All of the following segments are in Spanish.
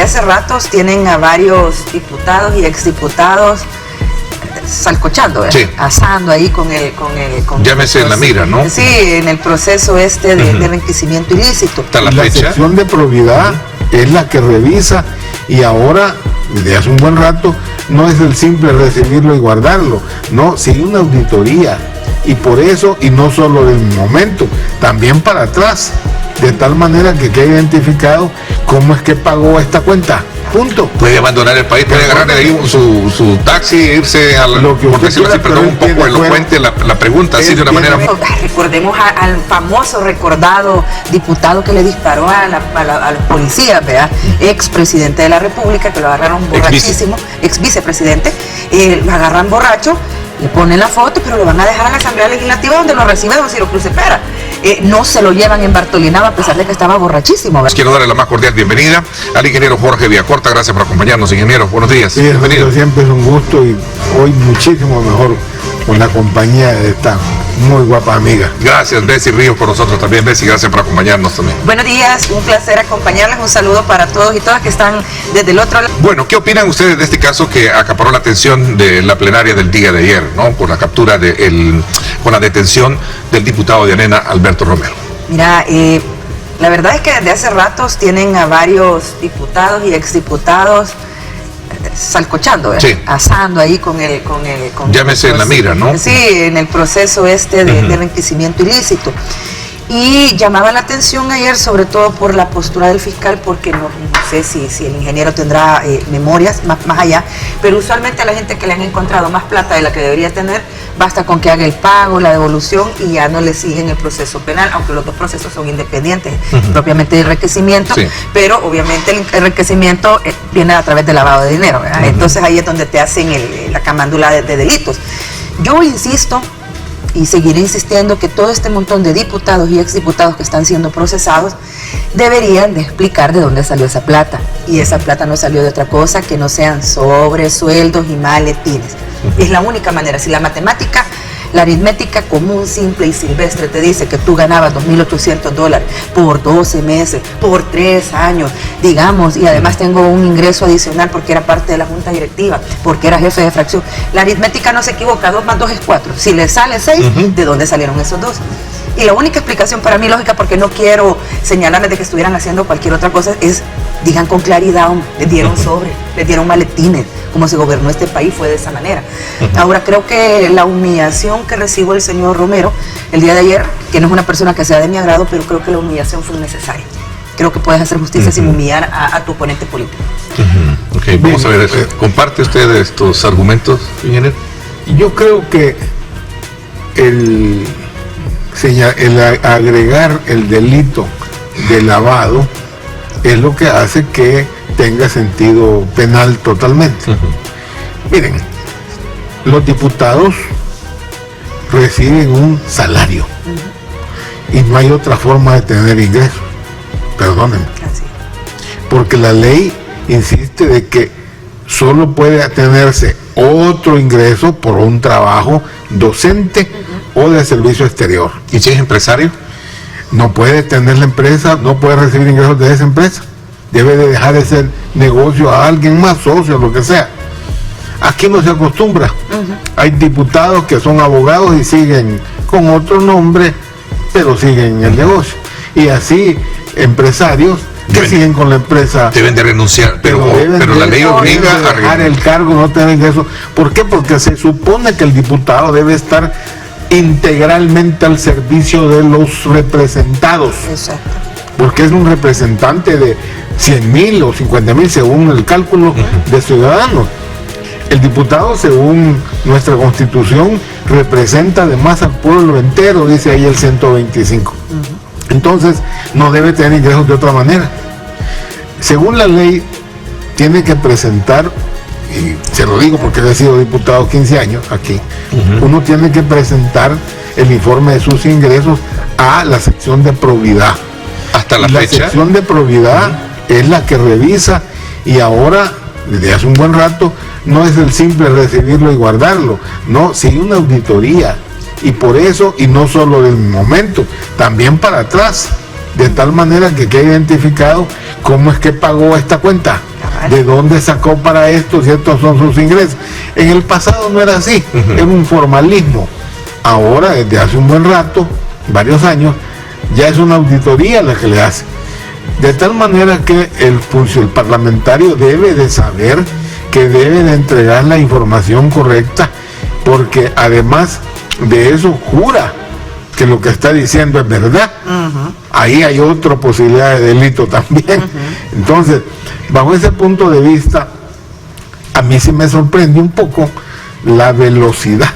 hace ratos tienen a varios diputados y exdiputados salcochando, sí, asando ahí con llámese en la mira, ¿no? Sí, en el proceso de enriquecimiento ilícito. Hasta la fecha. La sección de probidad es la que revisa, y ahora, desde hace un buen rato, no es el simple recibirlo y guardarlo, no, sigue una auditoría, y por eso, y no solo del momento, también para atrás, de tal manera que quede identificado cómo es que pagó esta cuenta. Punto. Puede abandonar el país, puede agarrar ahí su taxi e irse a lo que por decirlo así, perdón, un poco elocuente la pregunta, así de una manera. Recordemos al famoso, recordado diputado que le disparó a los policías, ¿verdad? Expresidente de la República, que lo agarraron borrachísimo, ex vicepresidente, lo agarran borracho, le ponen la foto, pero lo van a dejar a la Asamblea Legislativa, donde lo recibe don Ciro Cruz Cepeda. No se lo llevan en Bartolinaba, a pesar de que estaba borrachísimo, ¿verdad? Quiero darle la más cordial bienvenida al ingeniero Jorge Villacorta. Gracias por acompañarnos, ingeniero. Buenos días. Sí, bienvenido. Siempre es un gusto, y hoy muchísimo mejor con la compañía de esta muy guapa amiga. Gracias, Bessie Ríos, por nosotros también. Bessie, gracias por acompañarnos también. Buenos días, un placer acompañarles. Un saludo para todos y todas que están desde el otro lado. Bueno, ¿qué opinan ustedes de este caso que acaparó la atención de la plenaria del día de ayer, ¿no? Por la captura con la detención del diputado de ANENA, Alberto Romero. Mira, la verdad es que desde hace ratos tienen a varios diputados y exdiputados salcochando, sí, asando ahí con llámese en la mira, ¿no? Sí, en el proceso de enriquecimiento ilícito. Y llamaba la atención ayer, sobre todo por la postura del fiscal, porque no sé si el ingeniero tendrá memorias más allá, pero usualmente a la gente que le han encontrado más plata de la que debería tener, basta con que haga el pago, la devolución, y ya no le siguen el proceso penal, aunque los dos procesos son independientes, propiamente de enriquecimiento, sí, pero obviamente el enriquecimiento viene a través del lavado de dinero, ¿verdad? Entonces ahí es donde te hacen la camándula de delitos. Yo insisto y seguiré insistiendo que todo este montón de diputados y exdiputados que están siendo procesados deberían de explicar de dónde salió esa plata, y esa plata no salió de otra cosa que no sean sobresueldos y maletines. Es la única manera. Si la matemática, la aritmética común, simple y silvestre te dice que tú ganabas $2,800 por 12 meses, por 3 años, digamos, y además tengo un ingreso adicional porque era parte de la junta directiva, porque era jefe de fracción, la aritmética no se equivoca, 2 más 2 es 4. Si le sale 6, ¿de dónde salieron esos 2? Y la única explicación para mí lógica, porque no quiero señalarles de que estuvieran haciendo cualquier otra cosa, es digan con claridad, les dieron sobre, les dieron maletines, como se gobernó este país fue de esa manera. Ahora, creo que la humillación que recibió el señor Romero el día de ayer, que no es una persona que sea de mi agrado, pero creo que la humillación fue necesaria. Creo que puedes hacer justicia sin humillar a tu oponente político. Ok, vamos a ver eso. ¿Comparte usted estos argumentos, ingeniero? Yo creo que el agregar el delito de lavado es lo que hace que tenga sentido penal totalmente. Miren, los diputados reciben un salario y no hay otra forma de tener ingresos, perdónenme, porque la ley insiste de que solo puede tenerse otro ingreso por un trabajo docente o de servicio exterior. ¿Y si es empresario? No puede tener la empresa, no puede recibir ingresos de esa empresa. Debe de dejar ese negocio a alguien más, socio, lo que sea. Aquí no se acostumbra. Hay diputados que son abogados y siguen con otro nombre, pero siguen el negocio. Y así empresarios que siguen con la empresa. Deben de renunciar, pero la ley obliga a dejar el cargo, no tener ingresos. ¿Por qué? Porque se supone que el diputado debe estar integralmente al servicio de los representados. Exacto. Porque es un representante de 100,000 o 50,000 según el cálculo de ciudadanos. El diputado, según nuestra Constitución, representa además al pueblo entero, dice ahí el 125. Entonces, no debe tener ingresos de otra manera. Según la ley, tiene que presentar, y se lo digo porque he sido diputado 15 años aquí, uno tiene que presentar el informe de sus ingresos a la sección de probidad. Hasta la fecha. La sección de probidad es la que revisa, y ahora, desde hace un buen rato, no es el simple recibirlo y guardarlo, no, sigue una auditoría, y por eso, y no solo del momento, también para atrás, de tal manera que quede identificado cómo es que pagó esta cuenta, de dónde sacó para esto, si estos son sus ingresos. En el pasado no era así, era un formalismo. Ahora, desde hace un buen rato, varios años, ya es una auditoría la que le hace. De tal manera que el parlamentario debe de saber que debe de entregar la información correcta, porque además de eso jura que lo que está diciendo es verdad. Ahí hay otra posibilidad de delito también. Entonces, bajo ese punto de vista, a mí sí me sorprende un poco la velocidad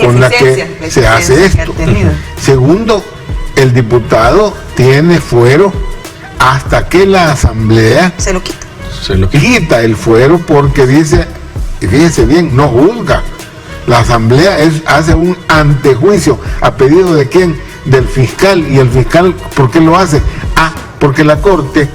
con la que se hace esto. Segundo, el diputado tiene fuero hasta que la asamblea se lo quita. Quita el fuero, porque dice, y fíjense bien, no juzga. La asamblea hace un antejuicio. ¿A pedido de quién? Del fiscal. ¿Y el fiscal por qué lo hace? Porque la corte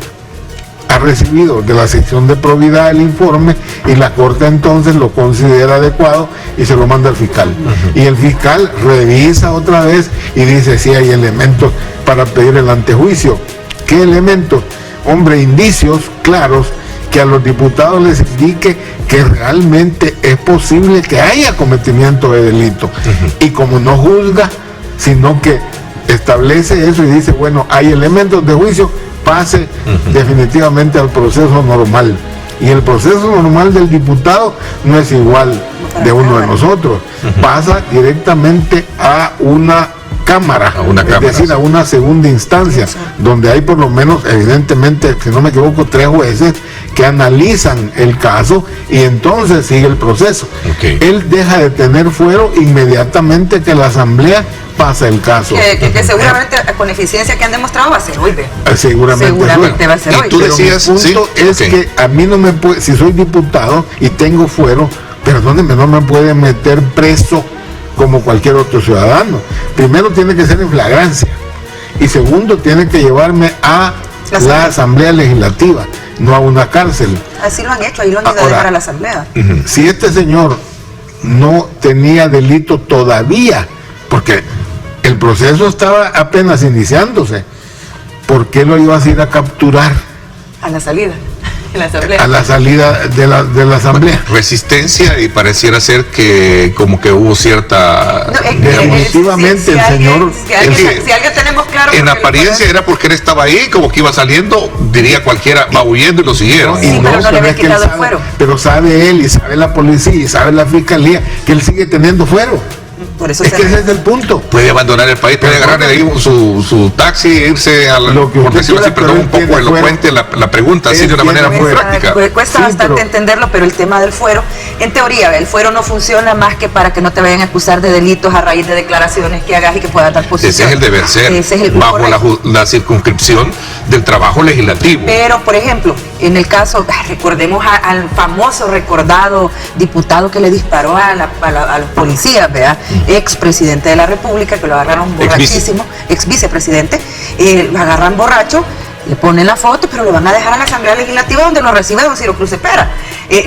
ha recibido de la sección de probidad el informe, y la corte entonces lo considera adecuado y se lo manda al fiscal. Y el fiscal revisa otra vez y dice si hay elementos para pedir el antejuicio. ¿Qué elementos? Hombre, indicios claros que a los diputados les indique que realmente es posible que haya cometimiento de delito. Y como no juzga, sino que establece eso y dice, bueno, hay elementos de juicio, pase definitivamente al proceso normal. Y el proceso normal del diputado no es igual de uno de nosotros. Pasa directamente a una cámara, es decir, a una segunda instancia, donde hay por lo menos, evidentemente, si no me equivoco, 3 jueces que analizan el caso, y entonces sigue el proceso. Él deja de tener fuero inmediatamente que la asamblea pasa el caso. Que seguramente con eficiencia que han demostrado va a ser hoy. Seguramente va a ser hoy. Tú decías, mi punto es que a mí no me puede, si soy diputado y tengo fuero, perdónenme, no me puede meter preso como cualquier otro ciudadano. Primero tiene que ser en flagrancia, y segundo tiene que llevarme a la Asamblea Legislativa, no a una cárcel. Así lo han hecho, ahí lo han ido a dejar a la Asamblea. Si este señor no tenía delito todavía, porque el proceso estaba apenas iniciándose, ¿por qué lo ibas a ir a capturar? A la salida. A la salida de la asamblea. Resistencia, y pareciera ser que como que hubo cierta... Definitivamente el señor... Si alguien tenemos claro... En apariencia era porque él estaba ahí, como que iba saliendo, diría cualquiera, va huyendo y lo siguieron. Pero no le había quitado el fuero. Pero sabe él, y sabe la policía, y sabe la fiscalía, que él sigue teniendo fuero. Por eso es que ese es el punto. Puede abandonar el país, puede agarrar ahí su taxi e irse a por decirlo así, perdón, un poco elocuente la pregunta, así de una manera muy práctica. Cuesta bastante entenderlo, pero el tema del fuero, en teoría, el fuero no funciona más que para que no te vayan a acusar de delitos a raíz de declaraciones que hagas y que puedas dar posición. Ese es el deber ser, bajo la circunscripción del trabajo legislativo. Pero, por ejemplo, en el caso, recordemos al famoso recordado diputado que le disparó a los policías, ¿verdad? Ex presidente de la República, que lo agarraron borrachísimo, ex vicepresidente, lo agarran borracho, le ponen la foto, pero lo van a dejar a la Asamblea Legislativa, donde lo recibe don Ciro Cruz Cepeda.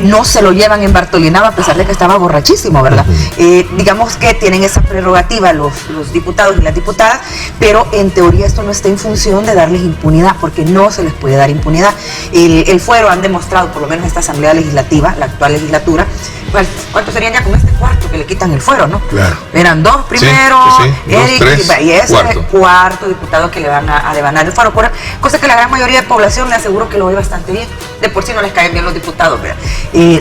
No se lo llevan en Bartolinado a pesar de que estaba borrachísimo, ¿verdad? Digamos que tienen esa prerrogativa los diputados y las diputadas, pero en teoría esto no está en función de darles impunidad, porque no se les puede dar impunidad. El fuero han demostrado, por lo menos esta Asamblea Legislativa, la actual legislatura, ¿cuántos serían ya con este cuarto que le quitan el fuero, no? Claro. Eran 2 primero, Eric, y ese cuarto diputado que le van a devanar el fuero, cosa que la gran mayoría de población le aseguro que lo ve bastante bien. De por sí no les caen bien los diputados, ¿verdad?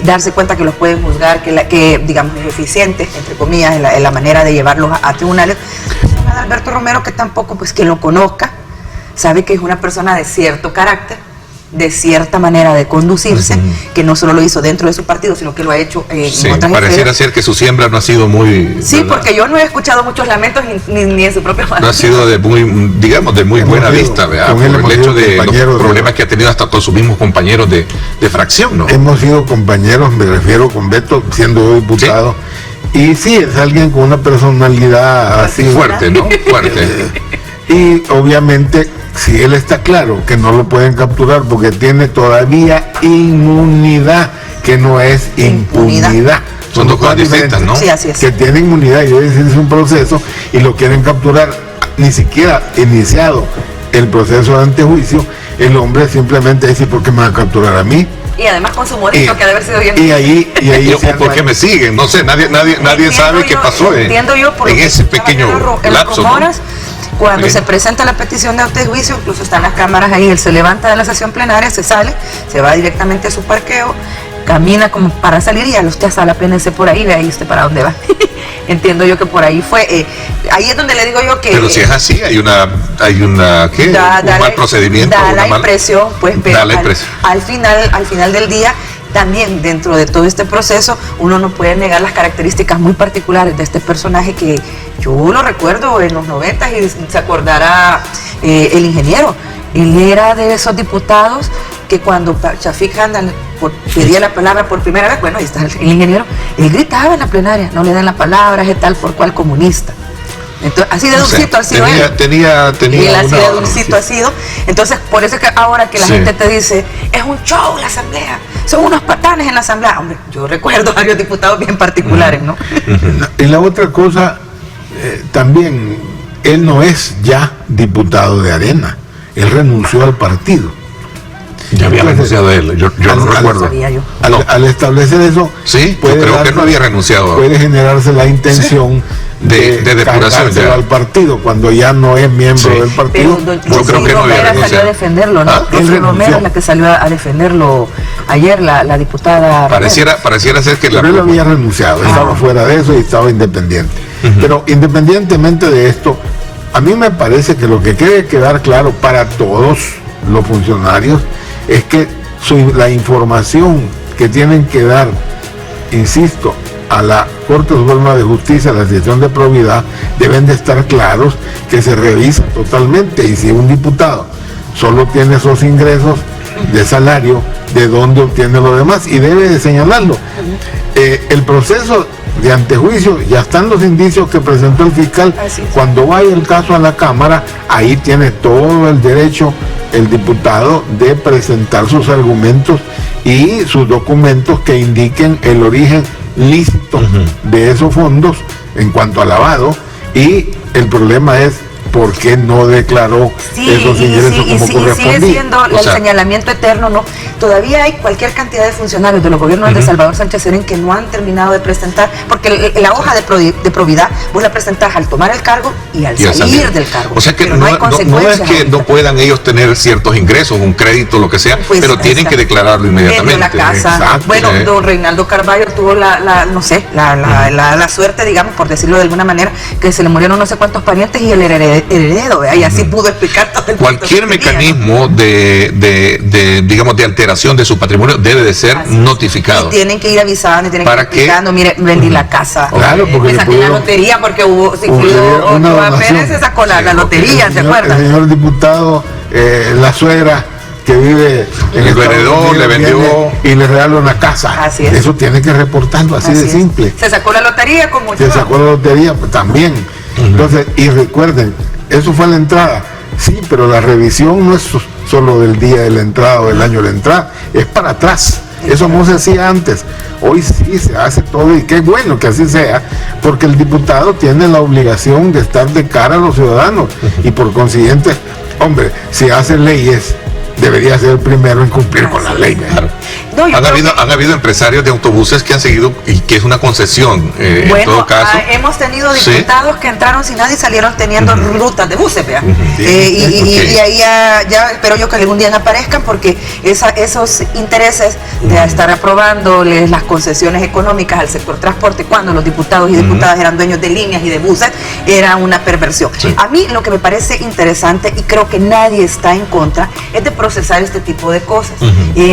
Darse cuenta que los pueden juzgar, que digamos es eficiente, entre comillas, en la manera de llevarlos a tribunales. Alberto Romero, que tampoco, pues quien lo conozca, sabe que es una persona de cierto carácter, de cierta manera de conducirse, que no solo lo hizo dentro de su partido, sino que lo ha hecho en otras pareciera ser que su siembra no ha sido muy... Sí, ¿verdad? Porque yo no he escuchado muchos lamentos ni en su propio partido. No ha sido de muy buena vista, ¿verdad? Por el hecho de los problemas que ha tenido hasta todos sus mismos compañeros de fracción, ¿no? Hemos sido compañeros, me refiero con Beto, siendo diputado, y sí, es alguien con una personalidad así... Fuerte, ¿no? Fuerte. Y obviamente... Si él está claro que no lo pueden capturar porque tiene todavía inmunidad, que no es impunidad. Son dos cosas distintas, ¿no? Sí, así es. Que tiene inmunidad y debe decirse un proceso y lo quieren capturar, ni siquiera iniciado el proceso de antejuicio, el hombre simplemente dice, ¿por qué me van a capturar a mí? Y además con su morito, que ha de haber sido bien. Y ahí ¿por qué me siguen? No sé, nadie sabe qué pasó en ese pequeño lapso, ¿no? Cuando se presenta la petición de antejuicio, incluso están las cámaras ahí, él se levanta de la sesión plenaria, se sale, se va directamente a su parqueo, camina como para salir y ya usted sale apenas por ahí, ve ahí usted para dónde va. Entiendo yo que por ahí fue, ahí es donde le digo yo que... Pero si es así, hay una ¿qué? Un mal procedimiento. Da la impresión, pues, pero al final del día, también dentro de todo este proceso, uno no puede negar las características muy particulares de este personaje que yo lo recuerdo en los 90 y se acordará el ingeniero. Él era de esos diputados que cuando Shafik Handal pedía la palabra por primera vez, bueno, ahí está el ingeniero, él gritaba en la plenaria, no le dan la palabra, es tal por cual comunista. Entonces, así de dulcito ha sido él. Tenía y él así de dulcito ha sido. Entonces, por eso es que ahora que la gente te dice, es un show la asamblea, son unos patanes en la asamblea. Hombre, yo recuerdo varios diputados bien particulares, ¿no? Y la otra cosa, también, él no es ya diputado de Arena, él renunció al partido. Ya había renunciado él, yo no recuerdo. Al establecer eso, sí, yo creo que no había renunciado. Puede generarse la intención de depuración al partido cuando ya no es miembro del partido. Pero yo creo que no había renunciado. Salió a defenderlo, ¿no? Rosy Romero es la que salió a defenderlo ayer, la diputada. Pareciera ser que pero él había renunciado, estaba fuera de eso y estaba independiente. Pero independientemente de esto, a mí me parece que lo que debe quedar claro para todos los funcionarios es que la información que tienen que dar, insisto, a la Corte Suprema de Justicia, a la sección de probidad, deben de estar claros que se revisa totalmente, y si un diputado solo tiene esos ingresos de salario, de dónde obtiene lo demás, y debe de señalarlo. El proceso de antejuicio, ya están los indicios que presentó el fiscal. Cuando vaya el caso a la Cámara, ahí tiene todo el derecho el diputado de presentar sus argumentos y sus documentos que indiquen el origen lícito de esos fondos en cuanto a lavado, y el problema es por qué no declaró esos ingresos como correspondía. Sigue siendo el señalamiento eterno, ¿no? Todavía hay cualquier cantidad de funcionarios de los gobiernos de Salvador Sánchez Serén que no han terminado de presentar, porque la hoja de probidad vos la presentás al tomar el cargo y al salir del cargo. O sea que no es que no puedan ellos tener ciertos ingresos, un crédito, lo que sea, pues, pero tienen que declararlo inmediatamente. En la casa. Bueno, don Reinaldo Carballo tuvo la suerte, digamos, por decirlo de alguna manera, que se le murieron no sé cuántos parientes y el heredero, y así pudo explicar todo el cualquier mecanismo digamos, de alteración de su patrimonio debe de ser notificado. Y tienen que ir avisando, y tienen que ir explicando, mire, vendí la casa, claro, porque me saqué la lotería, porque Pérez se sacó la lotería, ¿se acuerdan? El señor diputado, la suegra que vive en el heredó, le vendió y le regaló una casa. Así es. Eso tiene que reportarlo, así de simple. Se sacó la lotería como se sacó la lotería, pues también. Entonces, y recuerden, eso fue la entrada, sí, pero la revisión no es solo del día de la entrada o del año de la entrada, es para atrás. Eso no se hacía antes, hoy sí se hace todo, y qué bueno que así sea, porque el diputado tiene la obligación de estar de cara a los ciudadanos, y por consiguiente, hombre, si hace leyes, debería ser el primero en cumplir con la ley. Claro. No, han habido empresarios de autobuses que han seguido, y que es una concesión, en todo caso. Hemos tenido diputados que entraron sin nada y salieron teniendo rutas de buses, vea. Y ahí ya espero yo que algún día aparezcan, porque esos intereses de estar aprobándoles las concesiones económicas al sector transporte, cuando los diputados y diputadas eran dueños de líneas y de buses, era una perversión. A mí lo que me parece interesante, y creo que nadie está en contra, es de procesar este tipo de cosas.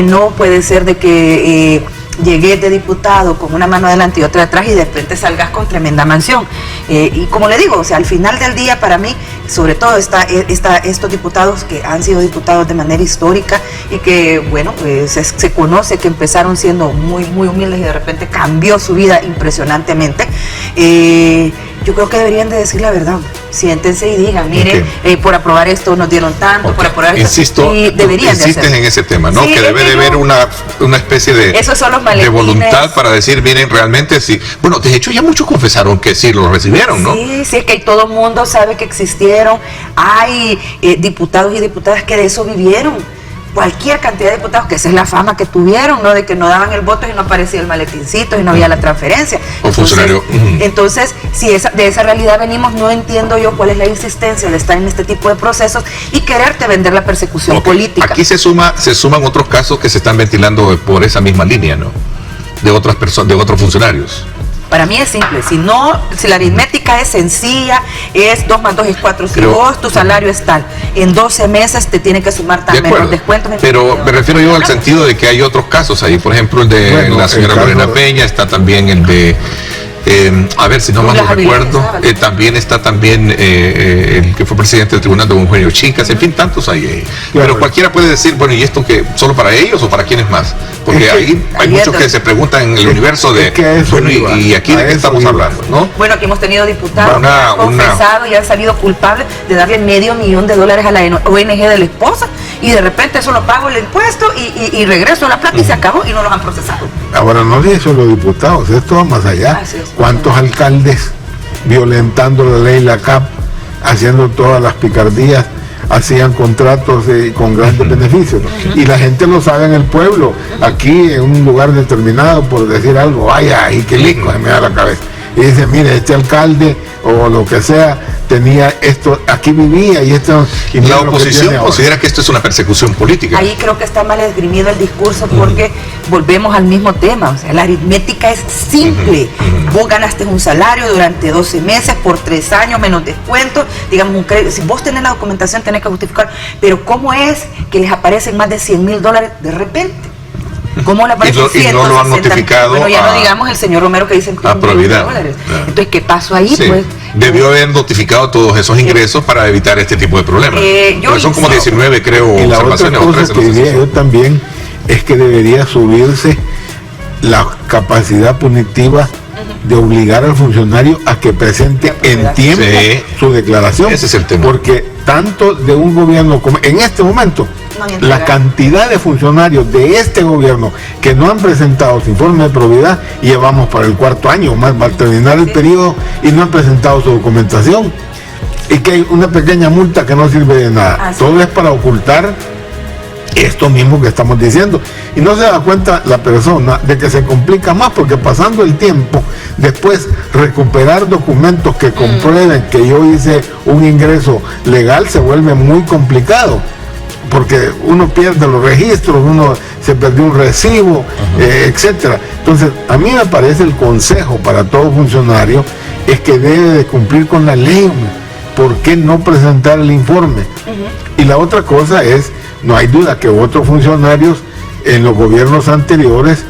No puede ser de que llegues de diputado con una mano adelante y otra atrás y de repente salgas con tremenda mansión. Y como le digo, o sea, al final del día, para mí, sobre todo estos diputados que han sido diputados de manera histórica y que, bueno, se conoce que empezaron siendo muy, muy humildes y de repente cambió su vida impresionantemente. yo creo que deberían de decir la verdad. Siéntense y digan, mire, por aprobar esto nos dieron tanto, por aprobar esto. Insisto, y deberían de insistes en ese tema, ¿no? Sí, que debe de haber una especie de, esos son los de voluntad para decir, miren, realmente sí. Bueno, de hecho ya muchos confesaron que sí lo recibieron, ¿no? Sí, sí, es que todo el mundo sabe que existieron. Hay diputados y diputadas que de eso vivieron. Cualquier cantidad de diputados, que esa es la fama que tuvieron, ¿no? De que no daban el voto y no aparecía el maletincito y no había la transferencia. Entonces, si de esa realidad venimos, no entiendo yo cuál es la insistencia de estar en este tipo de procesos y quererte vender la persecución política. Aquí se suman otros casos que se están ventilando por esa misma línea, ¿no? De otras personas, de otros funcionarios. Para mí es simple, si la aritmética es sencilla, es 2 más 2 es 4, si vos tu salario es tal, en 12 meses te tiene que sumar tan menos descuentos. Pero me refiero yo al sentido de que hay otros casos ahí, por ejemplo el de la señora Lorena Peña, está también el de, a ver si no mal no recuerdo, también está el que fue presidente del Tribunal de Eugenio Chincas, en fin, tantos hay. Pero cualquiera puede decir, bueno, ¿y esto que solo para ellos o para quiénes más? Porque ahí hay muchos que se preguntan en el universo de, bueno, y aquí de qué estamos hablando, ¿no? Bueno, aquí hemos tenido diputados que han confesado y han salido culpables de darle $500,000 a la ONG de la esposa, y de repente solo pago el impuesto y regreso a la plata y se acabó y no los han procesado. Ahora, no de eso los diputados, esto va más allá. ¿Cuántos alcaldes violentando la ley, la CAP, haciendo todas las picardías, hacían contratos con grandes beneficios? Y la gente lo sabe en el pueblo, aquí en un lugar determinado, por decir algo, vaya, y qué lindo, me da la cabeza. Y dice, mire, este alcalde o lo que sea tenía esto, aquí vivía y esto. Y la oposición considera que esto es una persecución política. Ahí creo que está mal esgrimido el discurso, porque volvemos al mismo tema. O sea, la aritmética es simple. Vos ganaste un salario durante 12 meses por 3 años menos descuento, digamos un crédito. Si vos tenés la documentación tenés que justificar, pero ¿cómo es que les aparecen más de $100,000 de repente? ¿Cómo le aparece y no lo han notificado? Bueno, ya no digamos el señor Romero que dice probidad. Entonces, ¿qué pasó ahí? Sí. Pues debió haber notificado todos esos ingresos para evitar este tipo de problemas. Son como 19, creo, y la observaciones. Otra cosa que diría yo también es que debería subirse la capacidad punitiva de obligar al funcionario a que presente en tiempo su declaración. Ese es el tema. Porque tanto de un gobierno como en este momento, la cantidad de funcionarios de este gobierno que no han presentado su informe de probidad, y llevamos para el 4º año más, va a terminar el periodo y no han presentado su documentación, y que hay una pequeña multa que no sirve de nada. Todo es para ocultar esto mismo que estamos diciendo, y no se da cuenta la persona de que se complica más, porque pasando el tiempo, después recuperar documentos que comprueben que yo hice un ingreso legal se vuelve muy complicado, porque uno pierde los registros, uno se perdió un recibo, etcétera. Entonces, a mí me parece el consejo para todo funcionario es que debe de cumplir con la ley. ¿Por qué no presentar el informe? Y la otra cosa es, no hay duda que otros funcionarios en los gobiernos anteriores,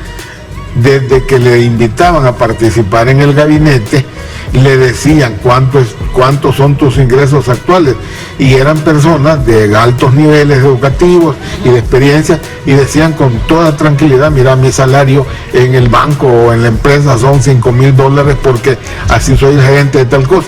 desde que le invitaban a participar en el gabinete, le decían cuántos son tus ingresos actuales, y eran personas de altos niveles educativos y de experiencia, y decían con toda tranquilidad, mira, mi salario en el banco o en la empresa son $5,000 porque así soy el gerente de tal cosa.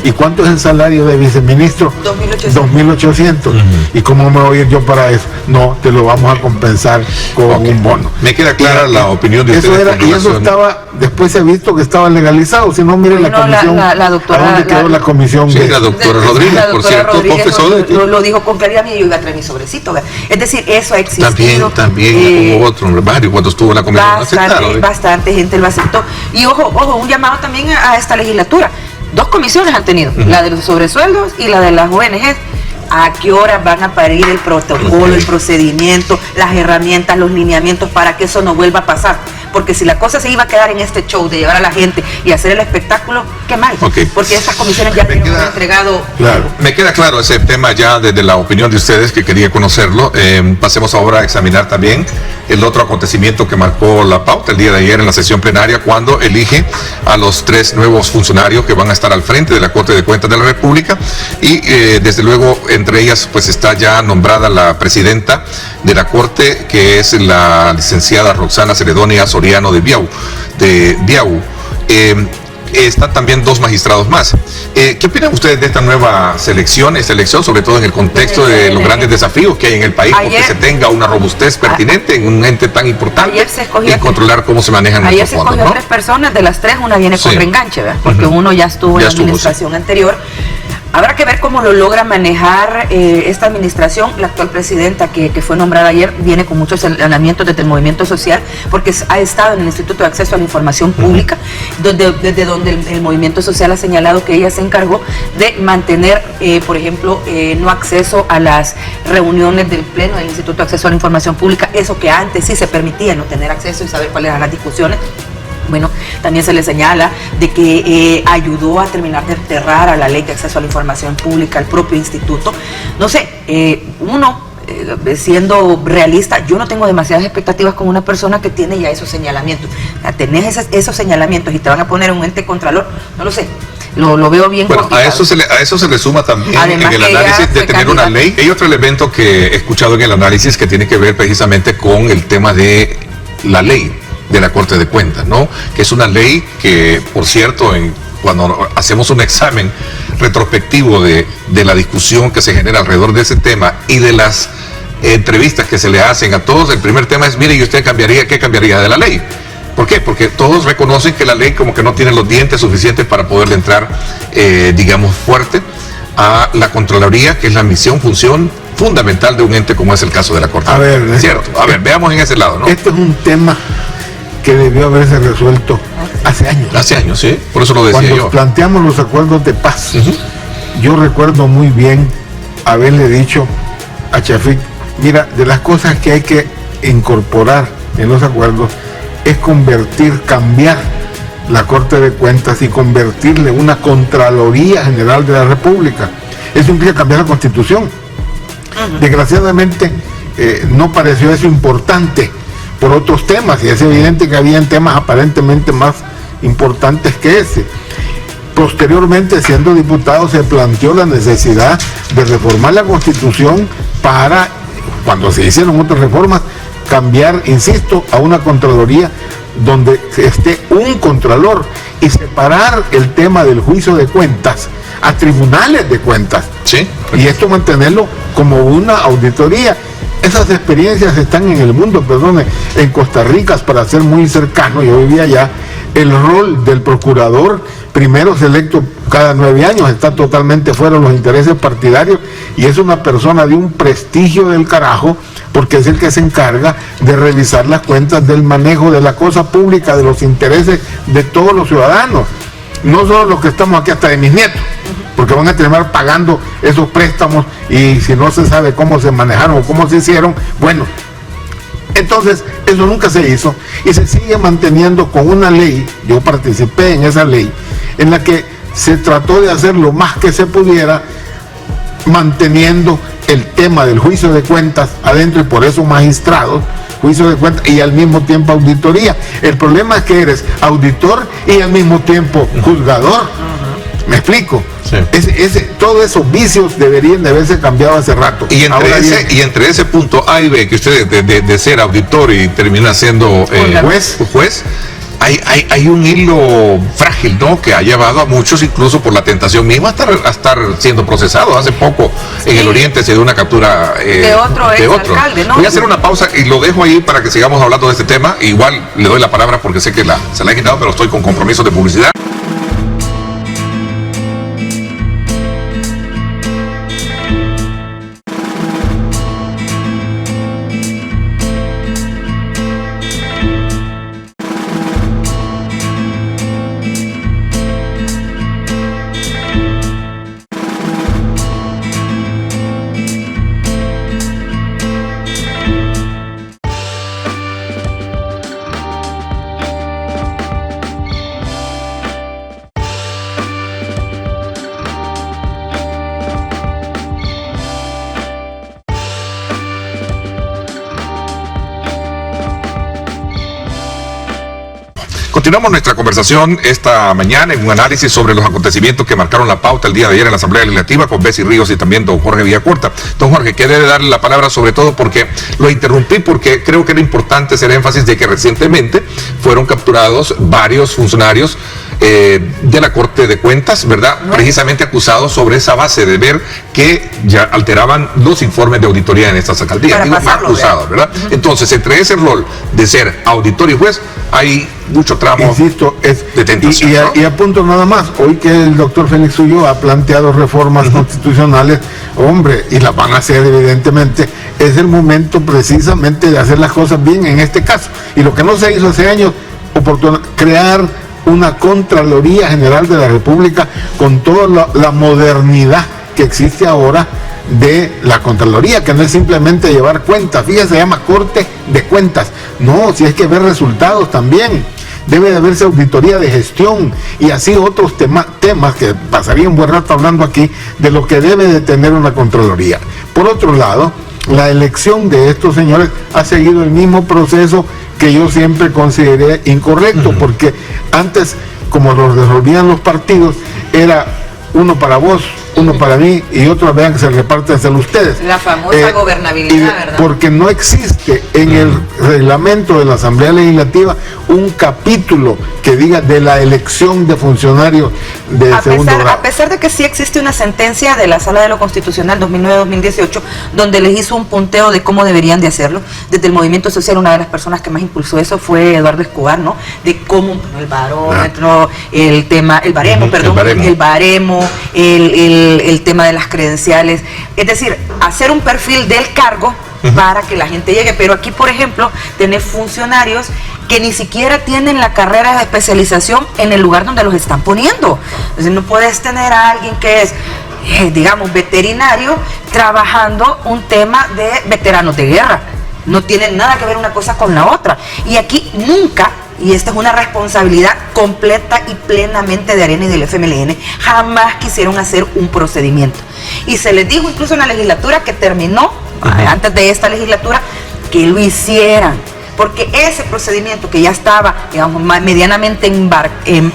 ¿Y cuánto es el salario de viceministro? 2,800. ¿Y cómo me voy a ir yo para eso? No, te lo vamos a compensar con un bono. Me queda clara la opinión de ustedes. Y eso estaba, después se ha visto que estaba legalizado, si no, mire la comisión. La doctora, ¿a dónde quedó la comisión? Sí, la doctora Rodríguez, por cierto, confesó de que lo dijo con claridad, y yo iba a traer mi sobrecito. Es decir, eso ha existido. También hubo otro, varios, cuando estuvo en la comisión. Bastante gente lo aceptó. Y ojo, un llamado también a esta legislatura. 2 comisiones han tenido, la de los sobresueldos y la de las ONGs. ¿A qué horas van a parir el protocolo, el procedimiento, las herramientas, los lineamientos para que eso no vuelva a pasar? Porque si la cosa se iba a quedar en este show de llevar a la gente y hacer el espectáculo, qué mal. Porque estas comisiones ya han entregado. Claro. Me queda claro ese tema ya desde la opinión de ustedes, que quería conocerlo. Pasemos ahora a examinar también el otro acontecimiento que marcó la pauta el día de ayer en la sesión plenaria, cuando elige a los 3 nuevos funcionarios que van a estar al frente de la Corte de Cuentas de la República, y desde luego entre ellas pues está ya nombrada la presidenta de la Corte, que es la licenciada Roxana Ceredonia Soriano de Biau. están también 2 magistrados más. ¿Qué opinan ustedes de esta nueva selección, sobre todo en el contexto de los grandes desafíos que hay en el país, porque se tenga una robustez pertinente en un ente tan importante y controlar cómo se manejan nuestros fondos? Ayer se escogió 3 personas, de las 3 una viene con reenganche, ¿verdad? Porque uno ya estuvo en la administración anterior. Habrá que ver cómo lo logra manejar esta administración. La actual presidenta que fue nombrada ayer viene con muchos señalamientos desde el movimiento social, porque ha estado en el Instituto de Acceso a la Información Pública, desde donde el movimiento social ha señalado que ella se encargó de mantener, por ejemplo, no acceso a las reuniones del Pleno del Instituto de Acceso a la Información Pública, eso que antes sí se permitía, no tener acceso y saber cuáles eran las discusiones. Bueno, también se le señala de que ayudó a terminar de enterrar a la ley de acceso a la información pública, al propio instituto. No sé, siendo realista, yo no tengo demasiadas expectativas con una persona que tiene ya esos señalamientos. Tenés esos señalamientos y te van a poner un ente contralor, no lo sé. Lo veo bien complicado. A eso se le suma también además en el análisis de tener una ley. Hay otro elemento que he escuchado en el análisis que tiene que ver precisamente con el tema de la ley de la Corte de Cuentas, ¿no? Que es una ley que, por cierto, cuando hacemos un examen retrospectivo de la discusión que se genera alrededor de ese tema y de las entrevistas que se le hacen a todos, el primer tema es, mire, ¿y usted qué cambiaría de la ley? ¿Por qué? Porque todos reconocen que la ley como que no tiene los dientes suficientes para poderle entrar, digamos, fuerte a la Contraloría, que es la misión, función fundamental de un ente como es el caso de la Corte. ¿Cierto? A ver, veamos en ese lado, ¿no? Este es un tema que debió haberse resuelto hace años. Hace años, sí, por eso lo decía yo. Cuando planteamos los acuerdos de paz, yo recuerdo muy bien haberle dicho a Chafik, mira, de las cosas que hay que incorporar en los acuerdos es cambiar la Corte de Cuentas y convertirle en una Contraloría General de la República. Eso implica cambiar la Constitución. Desgraciadamente no pareció eso importante por otros temas, y es evidente que habían temas aparentemente más importantes que ese. Posteriormente, siendo diputado, se planteó la necesidad de reformar la Constitución para, cuando se hicieron otras reformas, cambiar, insisto, a una Contraloría donde esté un Contralor y separar el tema del juicio de cuentas a tribunales de cuentas. Sí. Y esto mantenerlo como una auditoría. Esas experiencias están en el mundo, en Costa Rica, para ser muy cercano, yo vivía allá, el rol del procurador, primero selecto cada 9 años, está totalmente fuera de los intereses partidarios y es una persona de un prestigio del carajo, porque es el que se encarga de revisar las cuentas del manejo de la cosa pública, de los intereses de todos los ciudadanos, no solo los que estamos aquí, hasta de mis nietos, porque van a terminar pagando esos préstamos y si no se sabe cómo se manejaron o cómo se hicieron, bueno, entonces eso nunca se hizo y se sigue manteniendo con una ley. Yo participé en esa ley en la que se trató de hacer lo más que se pudiera, manteniendo el tema del juicio de cuentas adentro, y por eso magistrados, juicio de cuentas y al mismo tiempo auditoría. El problema es que eres auditor y al mismo tiempo juzgador. ¿Me explico? Sí. Todos esos vicios deberían de haberse cambiado hace rato. Y entre ese punto A y B, que usted de ser auditor y termina siendo juez, hay un hilo frágil, ¿no? Que ha llevado a muchos, incluso por la tentación misma, a estar siendo procesados. Hace poco en el Oriente se dio una captura de otro alcalde, ¿no? Voy a hacer una pausa y lo dejo ahí para que sigamos hablando de este tema. Igual le doy la palabra porque sé que se la he quitado, pero estoy con compromisos de publicidad. Continuamos nuestra conversación esta mañana en un análisis sobre los acontecimientos que marcaron la pauta el día de ayer en la Asamblea Legislativa con Bessie Ríos y también don Jorge Villacorta. Don Jorge, quiere darle la palabra sobre todo porque lo interrumpí, porque creo que era importante hacer énfasis de que recientemente fueron capturados varios funcionarios de la Corte de Cuentas, ¿verdad? Precisamente acusados sobre esa base de ver que ya alteraban los informes de auditoría en estas alcaldías. Digo, acusados, ¿verdad? Entonces, entre ese rol de ser auditor y juez, hay mucho tramo, insisto, de tentación. Y apunto nada más, hoy que el doctor Félix Ulloa ha planteado reformas constitucionales, hombre, y las van a hacer evidentemente, es el momento precisamente de hacer las cosas bien en este caso. Y lo que no se hizo hace años, crear una Contraloría General de la República con toda la modernidad que existe ahora de la Contraloría, que no es simplemente llevar cuentas, fíjate, se llama Corte de Cuentas, no, si es que ver resultados también, debe de haberse auditoría de gestión y así otros temas que pasaría un buen rato hablando aquí de lo que debe de tener una Contraloría. Por otro lado, la elección de estos señores ha seguido el mismo proceso que yo siempre consideré incorrecto, porque antes, como lo resolvían los partidos, era uno para vos, uno para mí y otro, vean que se reparten entre ustedes. La famosa gobernabilidad, ¿verdad? Porque no existe en el reglamento de la Asamblea Legislativa un capítulo que diga de la elección de funcionarios de segundo grado. A pesar de que sí existe una sentencia de la Sala de lo Constitucional 2009-2018, donde les hizo un punteo de cómo deberían de hacerlo, desde el movimiento social, una de las personas que más impulsó eso fue Eduardo Escobar, ¿no? De cómo el barómetro, el baremo, el tema de las credenciales, es decir, hacer un perfil del cargo para que la gente llegue. Pero aquí, por ejemplo, tenés funcionarios que ni siquiera tienen la carrera de especialización en el lugar donde los están poniendo. Entonces no puedes tener a alguien que es, digamos, veterinario trabajando un tema de veteranos de guerra. No tiene nada que ver una cosa con la otra. Y aquí nunca, y esta es una responsabilidad completa y plenamente de Arena y del FMLN, jamás quisieron hacer un procedimiento. Y se les dijo incluso en la legislatura que terminó, antes de esta legislatura, que lo hicieran. Porque ese procedimiento que ya estaba, digamos, medianamente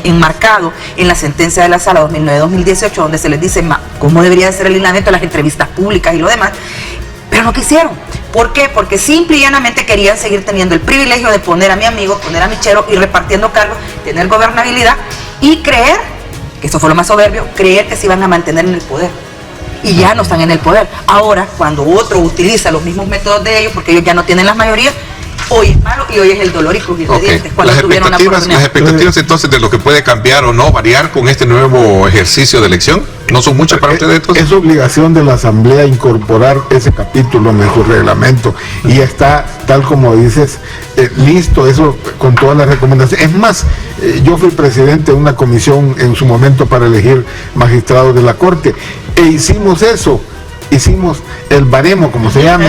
enmarcado en la sentencia de la Sala 2009-2018, donde se les dice cómo debería de ser el lineamiento de las entrevistas públicas y lo demás, pero no quisieron. ¿Por qué? Porque simple y llanamente querían seguir teniendo el privilegio de poner a mi amigo, poner a mi chero, ir repartiendo cargos, tener gobernabilidad y creer, que eso fue lo más soberbio, creer que se iban a mantener en el poder. Y ya no están en el poder. Ahora, cuando otro utiliza los mismos métodos de ellos, porque ellos ya no tienen las mayorías, hoy es malo y hoy es el dolor y crujir de dientes. Las expectativas entonces de lo que puede cambiar o no, variar con este nuevo ejercicio de elección, ¿no son muchas para ustedes entonces? Es obligación de la Asamblea incorporar ese capítulo en su reglamento y está, tal como dices, listo, eso con todas las recomendaciones. Es más, yo fui presidente de una comisión en su momento para elegir magistrados de la Corte e hicimos eso. Hicimos el baremo, como se llama,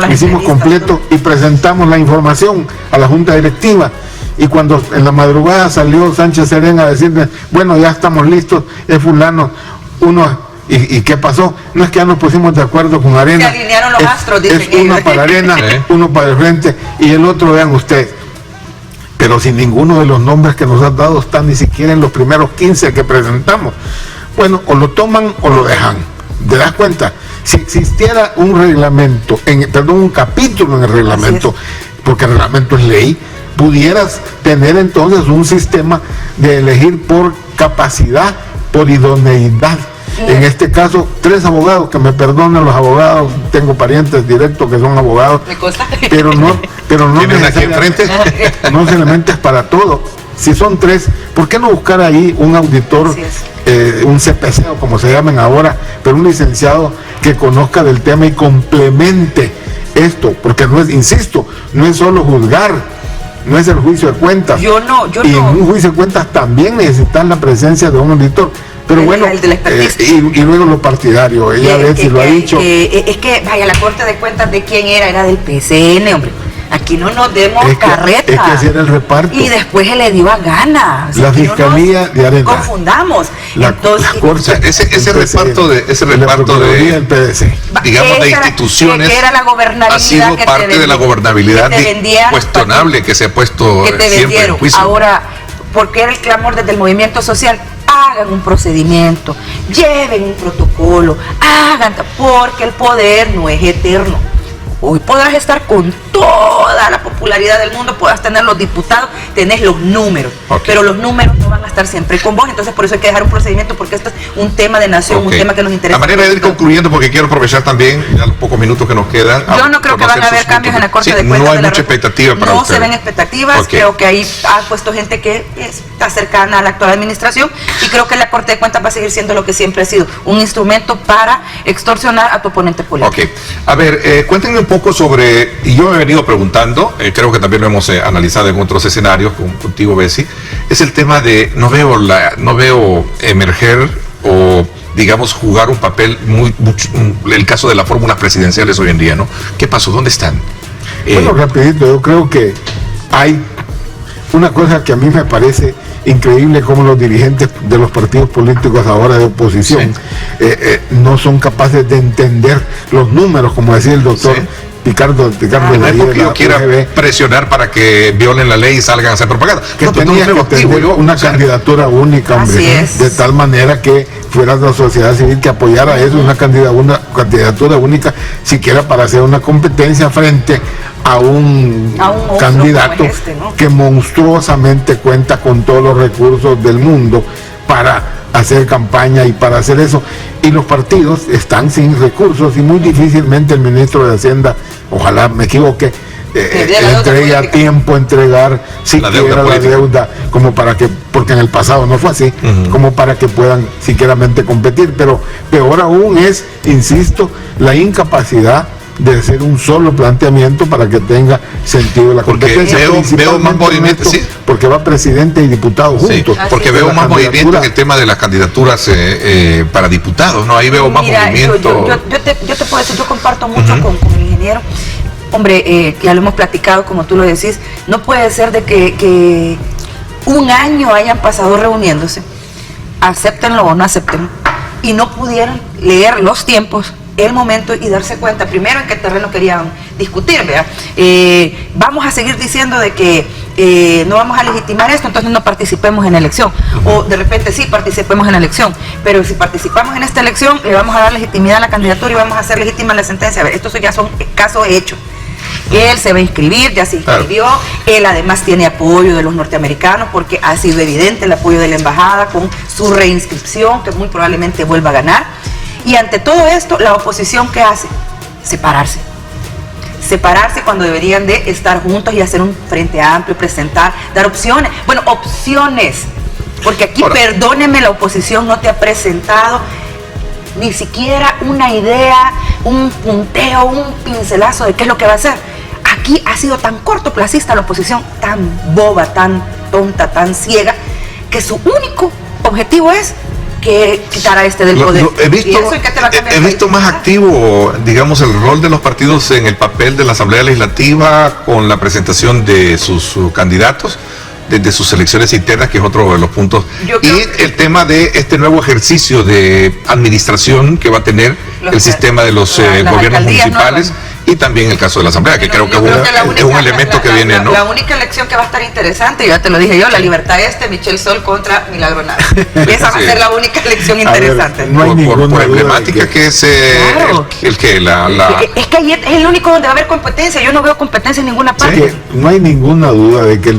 hicimos completo y presentamos la información a la Junta Directiva. Y cuando en la madrugada salió Sánchez Serén a decirme, bueno, ya estamos listos, es fulano, ¿y qué pasó? No es que ya nos pusimos de acuerdo con Arena. Se alinearon los astros, es uno para Arena, uno para el frente y el otro, vean ustedes. Pero sin ninguno de los nombres que nos han dado está ni siquiera en los primeros 15 que presentamos. Bueno, o lo toman o lo dejan. ¿Te das cuenta? Si existiera un reglamento, un capítulo en el reglamento, porque el reglamento es ley, pudieras tener entonces un sistema de elegir por capacidad, por idoneidad. En este caso, 3 abogados, que me perdonen los abogados, tengo parientes directos que son abogados, pero no necesariamente es para todo. Si son 3, ¿por qué no buscar ahí un auditor, un CPC o como se llaman ahora, pero un licenciado que conozca del tema y complemente esto? Porque no es, insisto, no es solo juzgar, no es el juicio de cuentas. Y en un juicio de cuentas también necesitan la presencia de un auditor. Pero bueno, y luego lo partidario, ella lo ha dicho. Es que, vaya, la Corte de Cuentas, ¿de quién era? Era del PCN, hombre. Aquí no nos demos carreta. Es que así era el reparto. Y después se le dio a gana. O sea, la Fiscalía de Arena. Confundamos. Ese reparto de digamos, de instituciones que era la gobernabilidad, ha sido parte de la gobernabilidad cuestionable que se ha puesto siempre en juicio. Ahora, porque era el clamor desde el movimiento social, hagan un procedimiento, lleven un protocolo, porque el poder no es eterno. Hoy podrás estar con toda la popularidad del mundo, podrás tener los diputados, tenés los números, pero los números no van a estar siempre con vos, entonces por eso hay que dejar un procedimiento, porque esto es un tema de nación, un tema que nos interesa. A manera de ir concluyendo, porque quiero aprovechar también ya los pocos minutos que nos quedan. Yo no creo que van a haber cambios en la Corte de Cuentas. No hay mucha expectativa para No ustedes. se ven expectativas, creo que ahí ha puesto gente que está cercana a la actual administración, y creo que la Corte de Cuentas va a seguir siendo lo que siempre ha sido, un instrumento para extorsionar a tu oponente político. A ver, cuéntenme un poco sobre, y yo me he venido preguntando, creo que también lo hemos analizado en otros escenarios contigo, Bessie, es el tema de no veo emerger o digamos jugar un papel el caso de las fórmulas presidenciales hoy en día, ¿no? ¿Qué pasó? ¿Dónde están? Bueno, rapidito, yo creo que hay una cosa que a mí me parece increíble, como los dirigentes de los partidos políticos ahora de oposición no son capaces de entender los números, como decía el doctor Picardo. No es porque yo quiera presionar para que violen la ley y salgan a hacer propaganda. Que tenía que tener una candidatura única, hombre, de tal manera que fuera la sociedad civil que apoyara eso, una candidatura única, siquiera para hacer una competencia frente a un candidato ¿no? que monstruosamente cuenta con todos los recursos del mundo para hacer campaña y para hacer eso, y los partidos están sin recursos y muy difícilmente el ministro de Hacienda, ojalá me equivoque, entregue a tiempo entregar siquiera la deuda, como para que, porque en el pasado no fue así, como para que puedan siquiera competir. Pero peor aún es, insisto, la incapacidad de hacer un solo planteamiento para que tenga sentido la competencia. Veo más movimiento, porque va presidente y diputado juntos. Porque veo más movimiento en el tema de las candidaturas para diputados, ¿no? Ahí veo más movimiento. Yo te puedo decir, yo comparto mucho con el ingeniero. Hombre, ya lo hemos platicado, como tú lo decís, no puede ser de que un año hayan pasado reuniéndose, acéptenlo o no acéptenlo, y no pudieran leer los tiempos, el momento y darse cuenta primero en qué terreno querían discutir, ¿verdad? Vamos a seguir diciendo de que no vamos a legitimar esto, entonces no participemos en la elección, o de repente sí participemos en la elección, pero si participamos en esta elección le vamos a dar legitimidad a la candidatura y vamos a hacer legítima la sentencia. A ver, estos ya son casos hechos. Él se va a inscribir, ya se inscribió, él además tiene apoyo de los norteamericanos porque ha sido evidente el apoyo de la embajada con su reinscripción, que muy probablemente vuelva a ganar. Y ante todo esto, la oposición, ¿qué hace? Separarse cuando deberían de estar juntos y hacer un frente amplio, presentar, dar opciones. Bueno, opciones, porque aquí, perdóneme, la oposición no te ha presentado ni siquiera una idea, un punteo, un pincelazo de qué es lo que va a hacer. Aquí ha sido tan cortoplacista la oposición, tan boba, tan tonta, que su único objetivo es que quitará del poder. He visto más activo, digamos, el rol de los partidos en el papel de la Asamblea Legislativa con la presentación de sus candidatos, desde sus elecciones internas, que es otro de los puntos, y el tema de este nuevo ejercicio de administración que va a tener el sistema de los gobiernos municipales, y también el caso de la Asamblea, que creo que es un elemento que viene, ¿no? La única elección que va a estar interesante, ya te lo dije yo, la Libertad Michelle Sol contra Milagro Nava. Esa va a ser la única elección interesante. Ver, no hay por emblemática que es es que ahí es el único donde va a haber competencia. Yo no veo competencia en ninguna parte. Es que no hay ninguna duda de que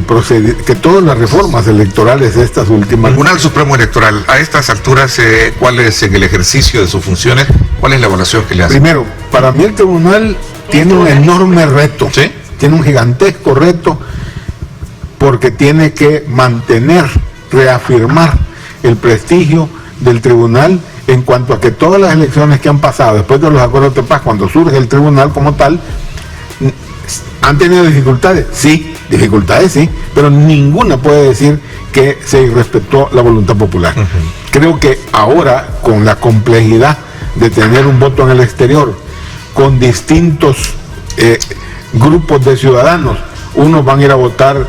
que todas las reformas electorales, estas últimas... El Tribunal Supremo Electoral, a estas alturas, ¿cuál es en el ejercicio de sus funciones? ¿Cuál es la evaluación que le hace? Primero, para mí el tribunal tiene un enorme reto, tiene un gigantesco reto, porque tiene que mantener, reafirmar el prestigio del tribunal en cuanto a que todas las elecciones que han pasado después de los acuerdos de paz, cuando surge el tribunal como tal, han tenido dificultades, sí, pero ninguna puede decir que se irrespetó la voluntad popular. Creo que ahora, con la complejidad de tener un voto en el exterior, con distintos grupos de ciudadanos, unos van a ir a votar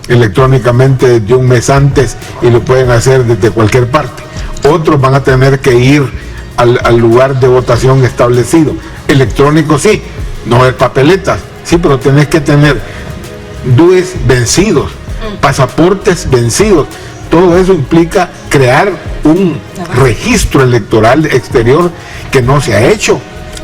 electrónicamente desde un mes antes y lo pueden hacer desde cualquier parte, otros van a tener que ir al lugar de votación establecido. Electrónico sí, no es papeletas, sí, pero tenés que tener DUEs vencidos, pasaportes vencidos. Todo eso implica crear un registro electoral exterior que no se ha hecho.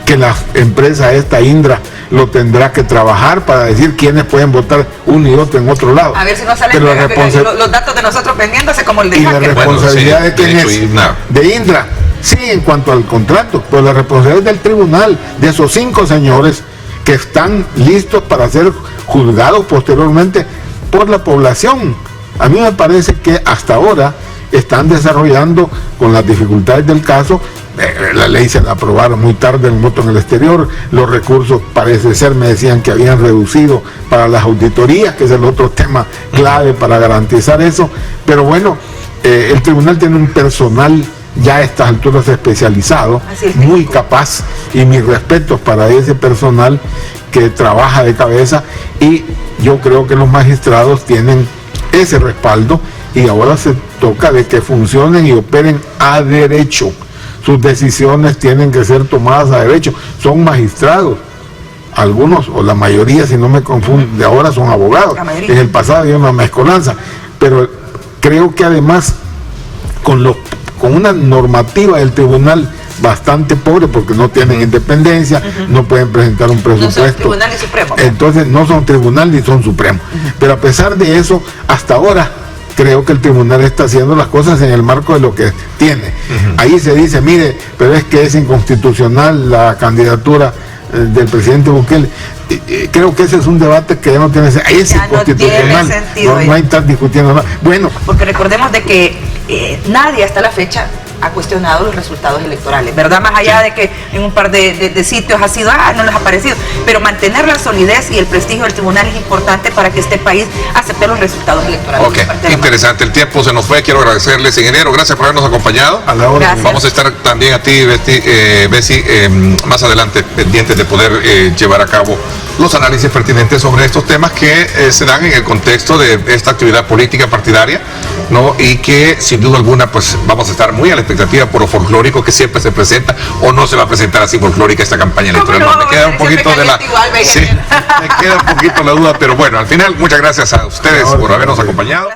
que la empresa esta Indra lo tendrá que trabajar para decir quiénes pueden votar uno y otro en otro lado. A ver si no salen los datos de nosotros vendiéndose como el de la responsabilidad de quién es, de Indra, sí, en cuanto al contrato, pero la responsabilidad del tribunal, de esos 5 señores que están listos para ser juzgados posteriormente por la población. A mí me parece que hasta ahora están desarrollando, con las dificultades del caso, la ley se la aprobaron muy tarde, el voto en el exterior, los recursos parece ser, me decían que habían reducido para las auditorías, que es el otro tema clave para garantizar eso, pero bueno, el tribunal tiene un personal ya a estas alturas especializado, muy capaz, y mis respetos para ese personal que trabaja de cabeza, y yo creo que los magistrados tienen ese respaldo, y ahora se toca de que funcionen y operen a derecho. Sus decisiones tienen que ser tomadas a derecho. Son magistrados, algunos o la mayoría, si no me confundo, de ahora son abogados. En el pasado había una mezcolanza, pero creo que además con una normativa del tribunal bastante pobre, porque no tienen independencia, no pueden presentar un presupuesto. No son tribunal ni supremo. Entonces no son tribunal ni son supremo. Pero a pesar de eso, hasta ahora creo que el tribunal está haciendo las cosas en el marco de lo que tiene. Ahí se dice, mire, pero es que es inconstitucional la candidatura del presidente Bukele. Creo que ese es un debate que ya no tiene, ahí es inconstitucional, no hay que estar discutiendo nada. Bueno, porque recordemos de que nadie hasta la fecha ha cuestionado los resultados electorales, ¿verdad? Más allá de que en un par de sitios ha sido, no les ha parecido, pero mantener la solidez y el prestigio del tribunal es importante para que este país acepte los resultados electorales. Ok, interesante, el tiempo se nos fue, quiero agradecerles, ingeniero, gracias por habernos acompañado. A la hora. Vamos a estar también a ti, Bessie, más adelante pendientes de poder llevar a cabo los análisis pertinentes sobre estos temas que se dan en el contexto de esta actividad política partidaria, ¿no? Y que sin duda alguna pues vamos a estar muy a la expectativa por lo folclórico que siempre se presenta, o no se va a presentar así folclórica esta campaña electoral. No, me queda un poquito de la me queda un poquito la duda, pero bueno, al final muchas gracias a ustedes por habernos acompañado.